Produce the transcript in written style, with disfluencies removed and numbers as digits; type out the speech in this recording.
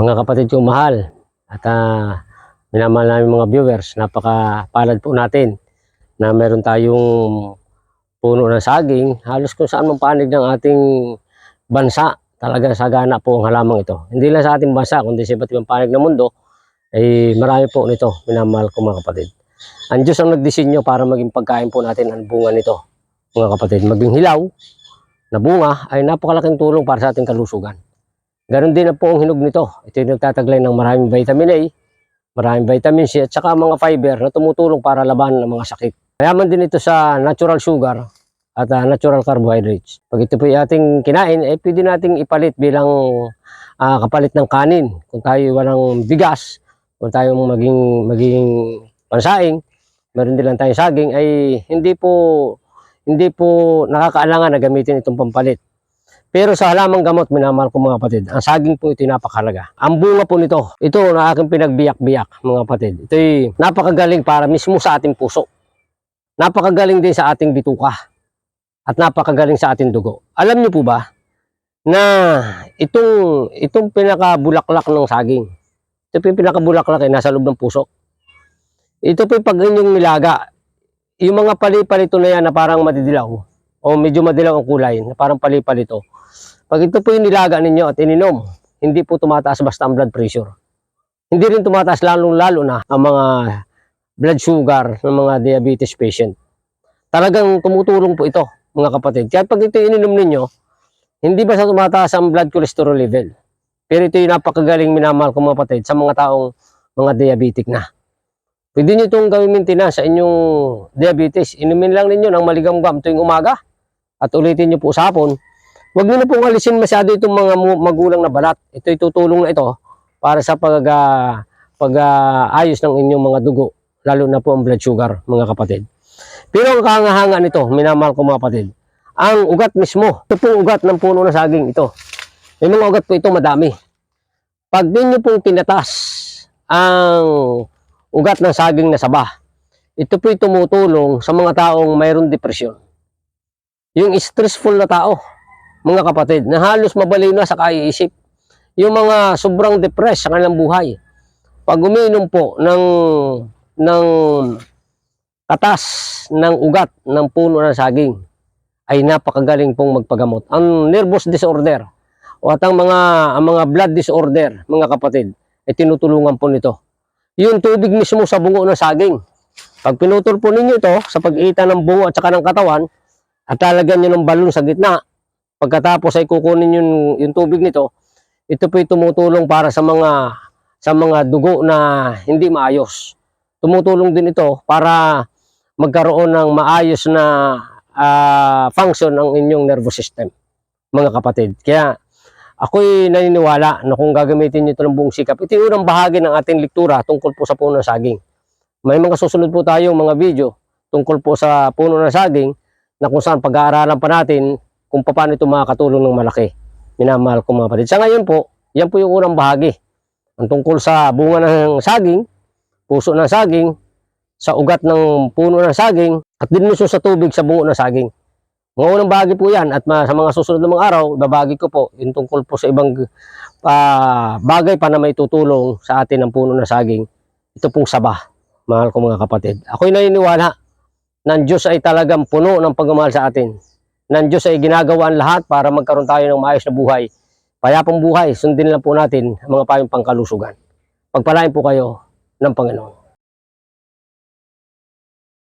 Mga kapatid kong mahal at minamahal namin mga viewers, napakapalad po natin na meron tayong puno ng saging halos kung saan mang panig ng ating bansa. Talaga sagana po ang halamang ito. Hindi lang sa ating bansa kundi sa iba't ibang panig ng mundo ay marami po nito, minamahal ko mga kapatid. Ang Diyos ang nagdisenyo para maging pagkain po natin ang bunga nito mga kapatid. Maging hilaw na bunga ay napakalaking tulong para sa ating kalusugan. Ganon din na po ang hinog nito. Ito yung nagtataglay ng maraming vitamin A, maraming vitamin C at saka mga fiber na tumutulong para labanan ng mga sakit. Mayaman din ito sa natural sugar at natural carbohydrates. Pag ito po yung ating kinain, pwede nating ipalit bilang kapalit ng kanin. Kung tayo walang bigas, kung tayo maging pansaing, meron din lang tayong saging, ay hindi po nakakaalangan na gamitin itong pampalit. Pero sa halamang gamot, minamahal ko mga kapatid, ang saging po ito napakahalaga. Ang bunga po nito, ito na aking pinagbiyak-biyak mga kapatid. Ito ay napakagaling para mismo sa ating puso. Napakagaling din sa ating bituka. At napakagaling sa ating dugo. Alam niyo po ba na itong pinakabulaklak ng saging, ito po yung pinakabulaklak ay nasa loob ng puso. Ito po yung pag inyong nilaga, yung mga pali-palito na yan na parang madidilaw, o medyo madilaw ang kulay, na parang pali-palito. Pag ito po yung nilaga ninyo at ininom, hindi po tumataas basta ang blood pressure. Hindi rin tumataas lalong-lalo na ang mga blood sugar ng mga diabetes patient. Talagang tumutulong po ito, mga kapatid. Kaya pag ito ininom ninyo, hindi basta tumataas ang blood cholesterol level. Pero ito yung napakagaling minamahal ko mga kapatid sa mga taong mga diabetic na. Pwede nyo itong gawin maintenance sa inyong diabetes. Inumin lang ninyo ng maligamgam tuwing umaga at ulitin nyo po sa hapon. Huwag nyo na pong alisin masyado itong mga magulang na balat. Ito itutulong na ito para sa pag-ayos ng inyong mga dugo, lalo na po ang blood sugar, mga kapatid. Pero ang kahanga-hanga nito, minamahal ko mga kapatid, ang ugat mismo. Ito pong ugat ng puno ng saging ito. Yung mga ugat po ito madami. Pag din nyo pong pinatas ang ugat ng saging na saba, ito po tumutulong sa mga taong mayroong depresyon. Yung stressful na tao, mga kapatid, na halos mabaliw na sa kaiisip. Yung mga sobrang depressed sa kanilang buhay. Pag uminom po ng katas ng ugat ng puno ng saging, ay napakagaling pong magpagamot. Ang nervous disorder o at ang mga blood disorder, mga kapatid, ay tinutulungan po nito. Yung tubig mismo sa bungo ng saging. Pag pinutol po ninyo ito sa pag-iitan ng bungo at saka ng katawan, at talagyan nyo ng balon sa gitna, pagkatapos ay kukunin yung tubig nito, ito po ay tumutulong para sa mga dugo na hindi maayos. Tumutulong din ito para magkaroon ng maayos na function ng inyong nervous system, mga kapatid. Kaya ako'y naniniwala na kung gagamitin nyo ito ng buong sikap, ito yung unang bahagi ng ating lektura tungkol po sa puno ng saging. May mga susunod po tayong mga video tungkol po sa puno ng saging na kung saan pag-aaralan pa natin kung paano ito makakatulong ng malaki. Minamahal ko mga kapatid. Sa ngayon po, yan po yung unang bahagi. Ang tungkol sa bunga ng saging, puso ng saging, sa ugat ng puno ng saging, at din mismo sa tubig sa bungo ng saging. Mga unang bahagi po yan at sa mga susunod na mga araw, babagi ko po yung tungkol po sa ibang bagay pa na may tutulong sa atin ng puno ng saging. Ito pong saba, mahal ko mga kapatid. Ako'y naniniwala na ang Diyos ay talagang puno ng pagmamahal sa atin. Na ang Diyos ay ginagawa ang lahat para magkaroon tayo ng maayos na buhay. Payapang buhay, sundin lang po natin ang mga payong pangkalusugan. Pagpalain po kayo ng Panginoon.